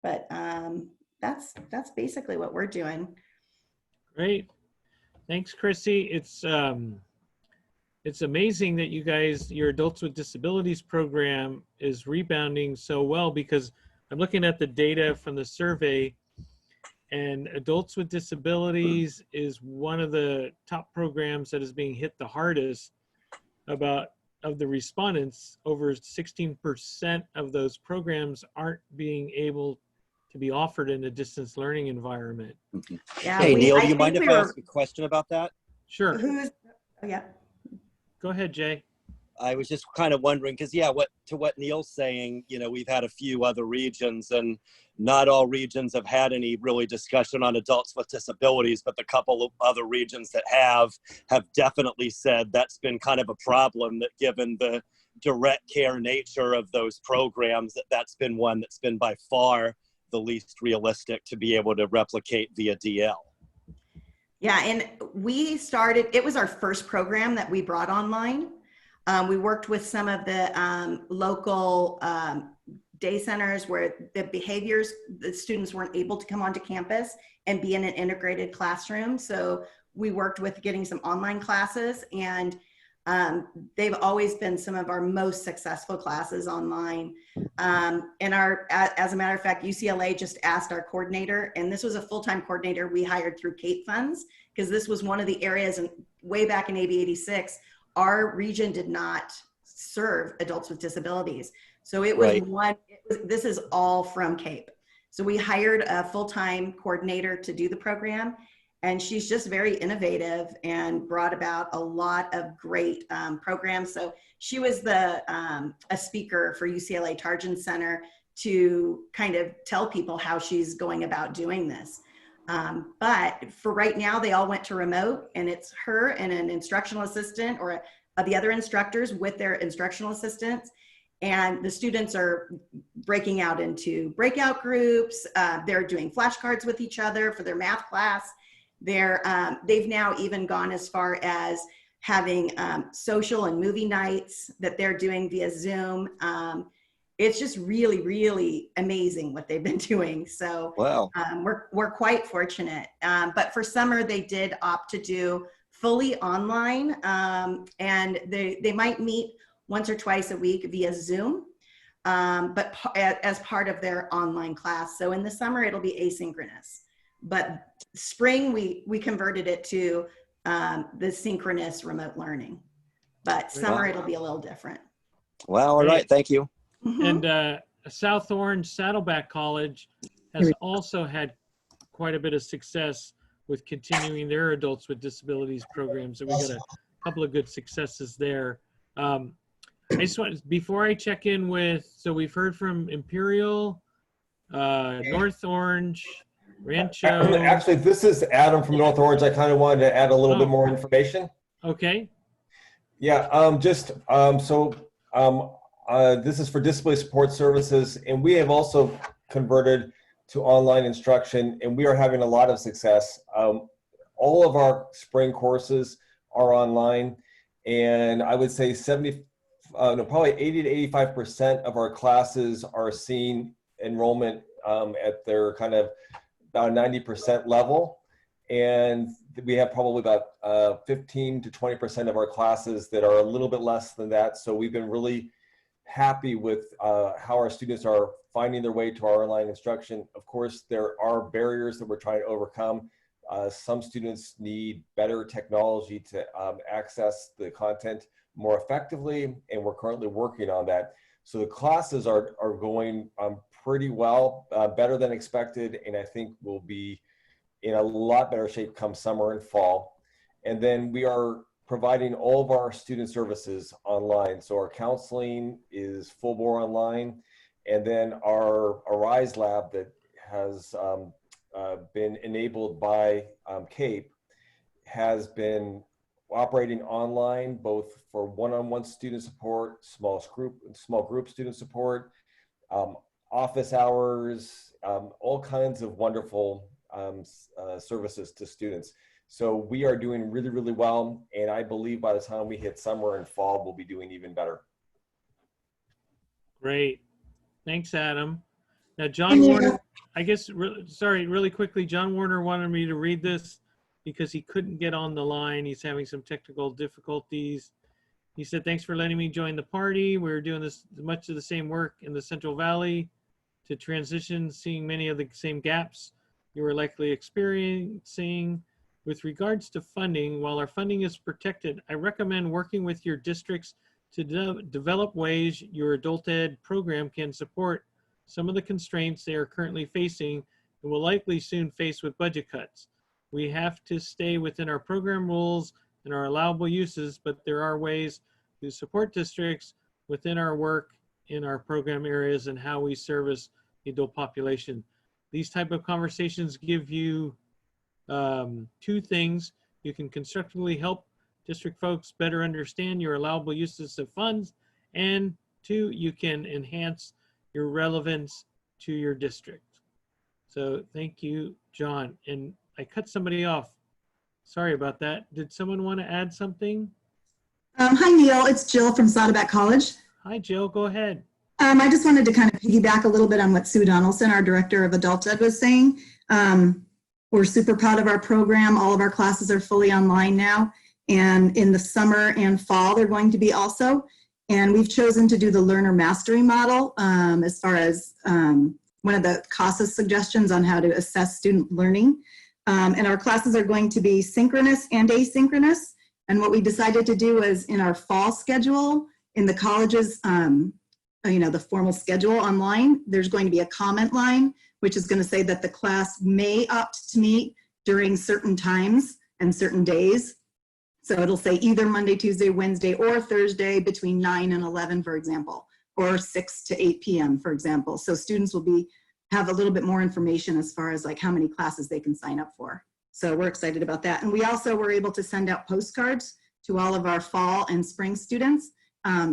But that's basically what we're doing. Great. Thanks, Chrissy. It's amazing that you guys, your Adults with Disabilities program is rebounding so well, because I'm looking at the data from the survey, and Adults with Disabilities is one of the top programs that is being hit the hardest. Of the respondents, over 16% of those programs aren't being able to be offered in a distance learning environment. Yeah, hey, Neil, do you mind if I ask a question about that? Sure. Oh, yeah. Go ahead, Jay. I was just kind of wondering, because yeah, what Neil's saying, you know, we've had a few other regions, and not all regions have had any really discussion on adults with disabilities, but the couple of other regions that have definitely said that's been kind of a problem, that given the direct care nature of those programs, that's been one that's been by far the least realistic to be able to replicate via DL. Yeah, and we started, it was our first program that we brought online. We worked with some of the local day centers where the behaviors, the students weren't able to come onto campus and be in an integrated classroom. So we worked with getting some online classes, and they've always been some of our most successful classes online. And as a matter of fact, UCLA just asked our coordinator, and this was a full-time coordinator we hired through CAEP funds, because this was one of the areas, and way back in AB 86, our region did not serve adults with disabilities. So it was this is all from CAEP. So we hired a full-time coordinator to do the program, and she's just very innovative and brought about a lot of great programs. So she was a speaker for UCLA Tarjan Center to kind of tell people how she's going about doing this. But for right now, they all went to remote, and it's her and an instructional assistant, or the other instructors with their instructional assistants. And the students are breaking out into breakout groups. They're doing flashcards with each other for their math class. They've now even gone as far as having social and movie nights that they're doing via Zoom. It's just really, really amazing what they've been doing. So wow. We're quite fortunate. But for summer, they did opt to do fully online, and they might meet once or twice a week via Zoom, but as part of their online class. So in the summer, it'll be asynchronous. But spring, we converted it to the synchronous remote learning. But summer, it'll be a little different. Wow, all right, thank you. Mm-hmm. And South Orange Saddleback College has also had quite a bit of success with continuing their adults with disabilities programs. So we got a couple of good successes there. I just want, before I check in with, so we've heard from Imperial, North Orange, Rancho. Actually, this is Adam from North Orange. I kind of wanted to add a little bit more information. Okay. Yeah, this is for disability support services, and we have also converted to online instruction, and we are having a lot of success. All of our spring courses are online, and I would say probably 80 to 85% of our classes are seeing enrollment at their kind of about 90% level. And we have probably about 15 to 20% of our classes that are a little bit less than that. So we've been really happy with how our students are finding their way to our online instruction. Of course, there are barriers that we're trying to overcome. Some students need better technology to access the content more effectively, and we're currently working on that. So the classes are going pretty well, better than expected, and I think we'll be in a lot better shape come summer and fall. And then we are providing all of our student services online. So our counseling is full bore online, and then our Arise Lab that has been enabled by CAEP has been operating online, both for one-on-one student support, small group student support, office hours, all kinds of wonderful services to students. So we are doing really, really well, and I believe by the time we hit summer and fall, we'll be doing even better. Great. Thanks, Adam. Now, John Warner, I guess, really quickly, John Warner wanted me to read this because he couldn't get on the line. He's having some technical difficulties. He said, thanks for letting me join the party. We're doing much of the same work in the Central Valley to transition, seeing many of the same gaps you are likely experiencing. With regards to funding, while our funding is protected, I recommend working with your districts to develop ways your adult ed program can support some of the constraints they are currently facing and will likely soon face with budget cuts. We have to stay within our program rules and our allowable uses, but there are ways to support districts within our work in our program areas and how we service the adult population. These type of conversations give you two things. You can constructively help district folks better understand your allowable uses of funds, and two, you can enhance your relevance to your district. So thank you, John. And I cut somebody off. Sorry about that. Did someone want to add something? Hi, Neil. It's Jill from Saddleback College. Hi, Jill. Go ahead. I just wanted to kind of piggyback a little bit on what Sue Donelson, our Director of Adult Ed, was saying. We're super proud of our program. All of our classes are fully online now. And in the summer and fall, they're going to be also. And we've chosen to do the learner mastery model as far as one of the CASA's suggestions on how to assess student learning. And our classes are going to be synchronous and asynchronous. And what we decided to do is in our fall schedule, in the colleges, the formal schedule online, there's going to be a comment line, which is going to say that the class may opt to meet during certain times and certain days. So it'll say either Monday, Tuesday, Wednesday, or Thursday between 9 and 11, for example, or 6 to 8 p.m., for example. So students will have a little bit more information as far as like how many classes they can sign up for. So we're excited about that. And we also were able to send out postcards to all of our fall and spring students,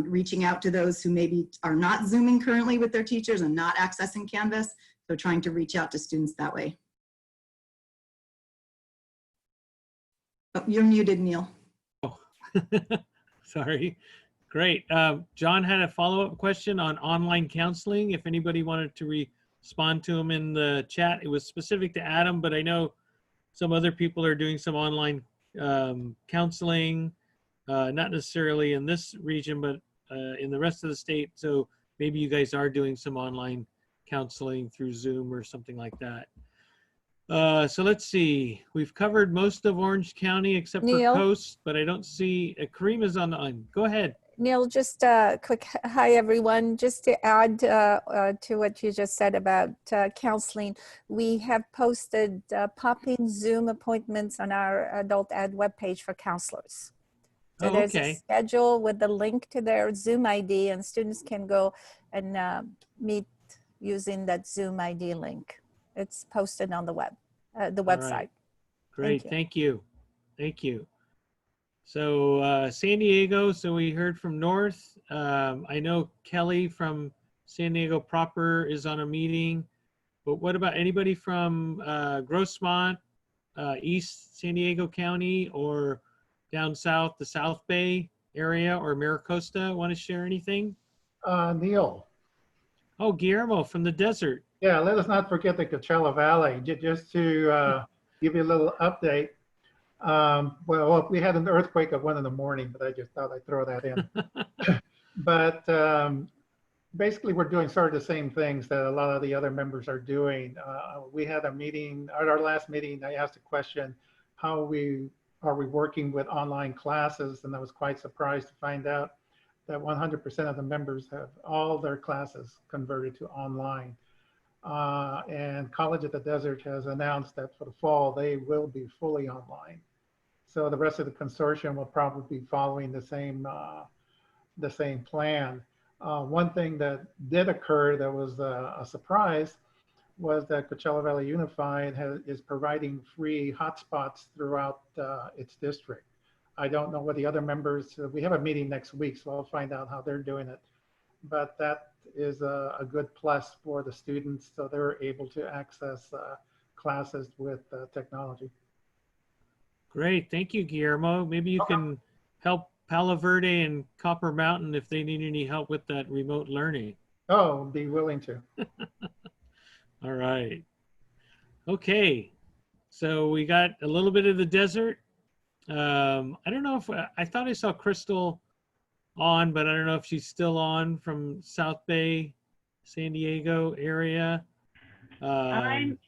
reaching out to those who maybe are not Zooming currently with their teachers and not accessing Canvas. So trying to reach out to students that way. Oh, you're muted, Neil. Oh, sorry. Great. John had a follow-up question on online counseling. If anybody wanted to respond to him in the chat, it was specific to Adam, but I know some other people are doing some online counseling, not necessarily in this region, but in the rest of the state. So maybe you guys are doing some online counseling through Zoom or something like that. So let's see. We've covered most of Orange County except Neil? for Coast, but I don't see Kareem is on the line. Go ahead. Neil, just a quick hi, everyone. Just to add to what you just said about counseling, we have posted pop-in Zoom appointments on our adult ed webpage for counselors. So there's a schedule with the link to their Zoom ID, and students can go and meet using that Zoom ID link. It's posted on the website. Right. Great, thank you. Thank you. So San Diego, so we heard from North. I know Kelly from San Diego proper is on a meeting, but what about anybody from Grossmont, East San Diego County, or down south, the South Bay area, or Maricosta? Want to share anything? Neil. Oh, Guillermo from the desert. Yeah, let us not forget the Coachella Valley. Just to give you a little update. Well, we had an earthquake at 1 in the morning, but I just thought I'd throw that in. But basically, we're doing sort of the same things that a lot of the other members are doing. We had a meeting, at our last meeting, I asked a question, how are we working with online classes? And I was quite surprised to find out that 100% of the members have all their classes converted to online. And College at the Desert has announced that for the fall, they will be fully online. So the rest of the consortium will probably be following the same plan. One thing that did occur that was a surprise was that Coachella Valley Unified is providing free hotspots throughout its district. I don't know what the other members, we have a meeting next week, so I'll find out how they're doing it. But that is a good plus for the students, so they're able to access classes with technology. Great, thank you, Guillermo. Maybe you can help Palo Verde and Copper Mountain if they need any help with that remote learning. Oh, be willing to. All right. Okay, so we got a little bit of the desert. I don't know if, I thought I saw Crystal on, but I don't know if she's still on from South Bay, San Diego area. I'm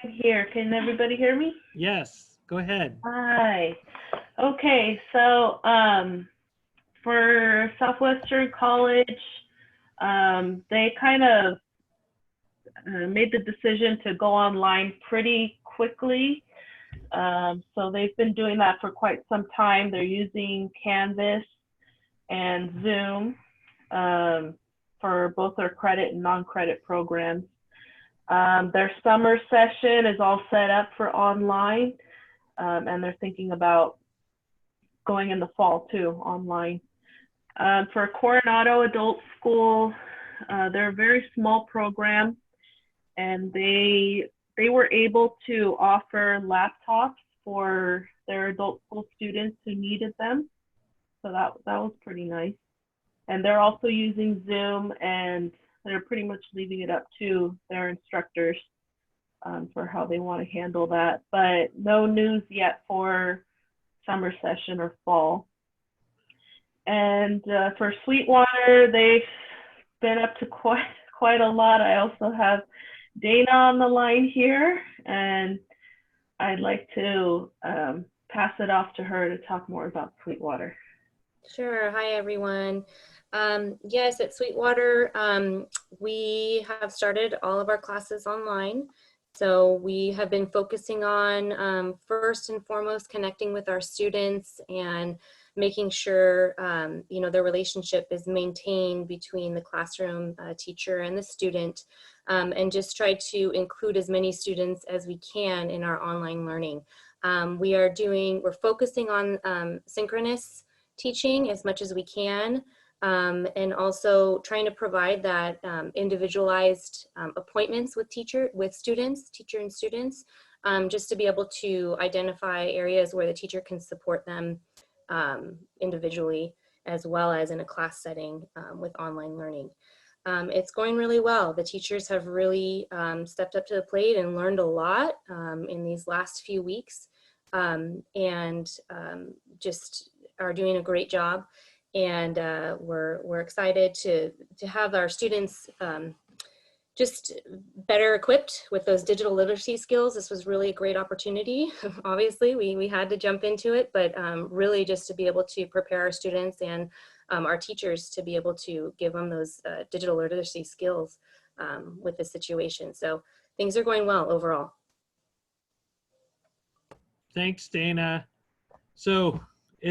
here. Can everybody hear me? Yes, go ahead. Hi. Okay, so for Southwestern College, they kind of made the decision to go online pretty quickly. So they've been doing that for quite some time. They're using Canvas and Zoom for both their credit and non-credit programs. Their summer session is all set up for online, and they're thinking about going in the fall too, online. For Coronado Adult School, they're a very small program, and they were able to offer laptops for their adult school students who needed them. So that was pretty nice. And they're also using Zoom, and they're pretty much leaving it up to their instructors for how they want to handle that. But no news yet for summer session or fall. And for Sweetwater, they've been up to quite a lot. I also have Dana on the line here, and I'd like to pass it off to her to talk more about Sweetwater. Sure. Hi, everyone. Yes, at Sweetwater, we have started all of our classes online. So we have been focusing on first and foremost connecting with our students and making sure their relationship is maintained between the classroom teacher and the student, and just try to include as many students as we can in our online learning. We're focusing on synchronous teaching as much as we can, and also trying to provide that individualized appointments with teacher and students, just to be able to identify areas where the teacher can support them individually, as well as in a class setting with online learning. It's going really well. The teachers have really stepped up to the plate and learned a lot in these last few weeks, and just are doing a great job. And we're excited to have our students just better equipped with those digital literacy skills. This was really a great opportunity. Obviously, we had to jump into it, but really just to be able to prepare our students and our teachers to be able to give them those digital literacy skills with this situation. So things are going well overall. Thanks, Dana. So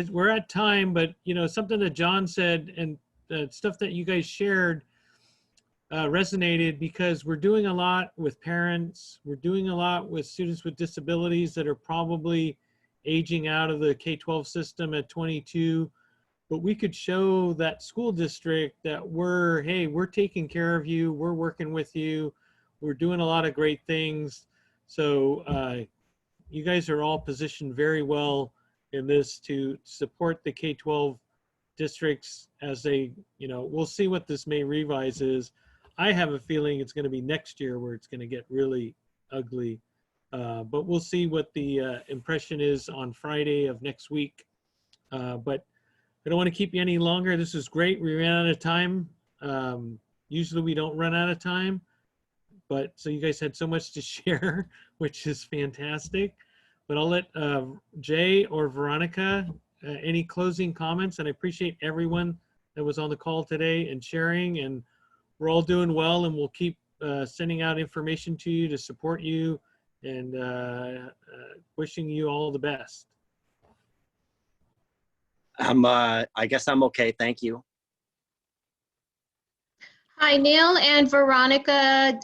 we're at time, but something that John said and the stuff that you guys shared resonated, because we're doing a lot with parents. We're doing a lot with students with disabilities that are probably aging out of the K-12 system at 22. But we could show that school district that we're taking care of you. We're working with you. We're doing a lot of great things. So you guys are all positioned very well in this to support the K-12 districts as they, we'll see what this May revise is. I have a feeling it's going to be next year where it's going to get really ugly, but we'll see what the impression is on Friday of next week. But I don't want to keep you any longer. This is great. We ran out of time. Usually we don't run out of time, but so you guys had so much to share, which is fantastic. But I'll let Jay or Veronica, any closing comments? And I appreciate everyone that was on the call today and sharing, and we're all doing well, and we'll keep sending out information to you to support you, and wishing you all the best. I guess I'm okay. Thank you. Hi, Neil and Veronica.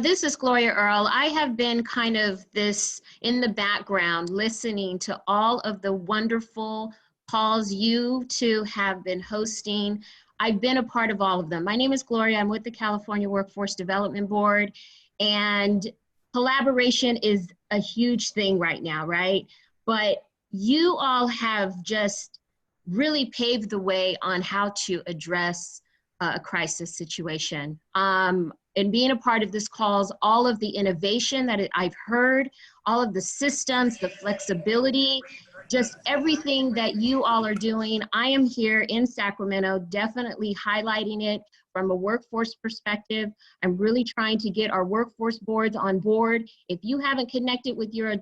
This is Gloria Earl. I have been kind of in the background listening to all of the wonderful calls you two have been hosting. I've been a part of all of them. My name is Gloria. I'm with the California Workforce Development Board, and collaboration is a huge thing right now, right? But you all have just really paved the way on how to address a crisis situation. And being a part of this calls, all of the innovation that I've heard, all of the systems, the flexibility, just everything that you all are doing. I am here in Sacramento, definitely highlighting it from a workforce perspective. I'm really trying to get our workforce boards on board. If you haven't connected with your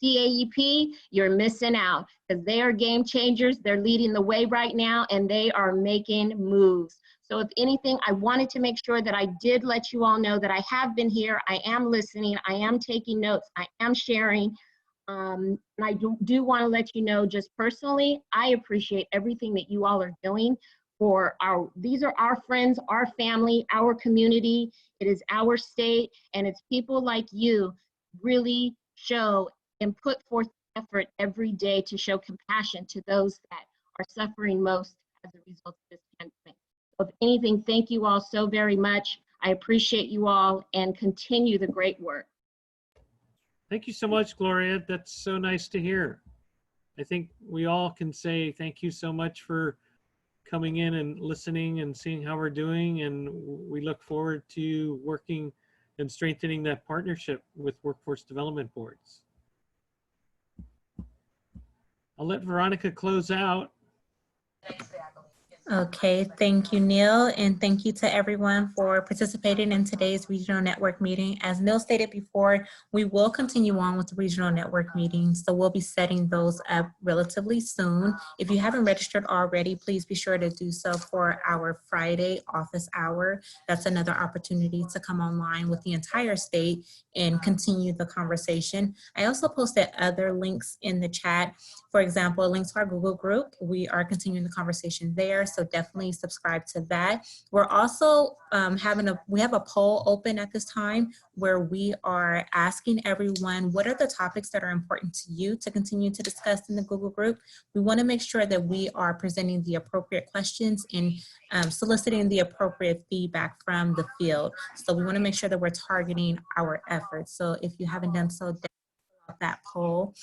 CAEP, you're missing out, because they are game changers. They're leading the way right now, and they are making moves. So if anything, I wanted to make sure that I did let you all know that I have been here. I am listening. I am taking notes. I am sharing. And I do want to let you know, just personally, I appreciate everything that you all are doing for these are our friends, our family, our community. It is our state, and it's people like you really show and put forth effort every day to show compassion to those that are suffering most as a result of this pandemic. So if anything, thank you all so very much. I appreciate you all, and continue the great work. Thank you so much, Gloria. That's so nice to hear. I think we all can say thank you so much for coming in and listening and seeing how we're doing. And we look forward to working and strengthening that partnership with workforce development boards. I'll let Veronica close out. Okay, thank you, Neil, and thank you to everyone for participating in today's regional network meeting. As Neil stated before, we will continue on with the regional network meetings, so we'll be setting those up relatively soon. If you haven't registered already, please be sure to do so for our Friday office hour. That's another opportunity to come online with the entire state and continue the conversation. I also posted other links in the chat. For example, a link to our Google group. We are continuing the conversation there, so definitely subscribe to that. We're also we have a poll open at this time where we are asking everyone, what are the topics that are important to you to continue to discuss in the Google group? We want to make sure that we are presenting the appropriate questions and soliciting the appropriate feedback from the field. So we want to make sure that we're targeting our efforts. So if you haven't done so, that poll.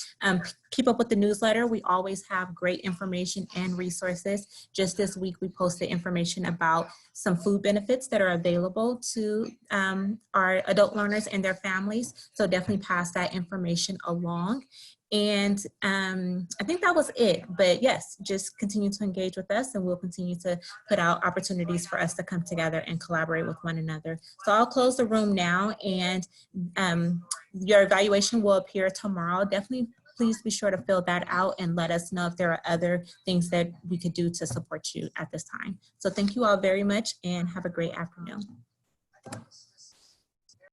Keep up with the newsletter. We always have great information and resources. Just this week, we posted information about some food benefits that are available to our adult learners and their families. So definitely pass that information along. And I think that was it. But yes, just continue to engage with us, and we'll continue to put out opportunities for us to come together and collaborate with one another. So I'll close the room now, and your evaluation will appear tomorrow. Definitely please be sure to fill that out and let us know if there are other things that we could do to support you at this time. So thank you all very much, and have a great afternoon.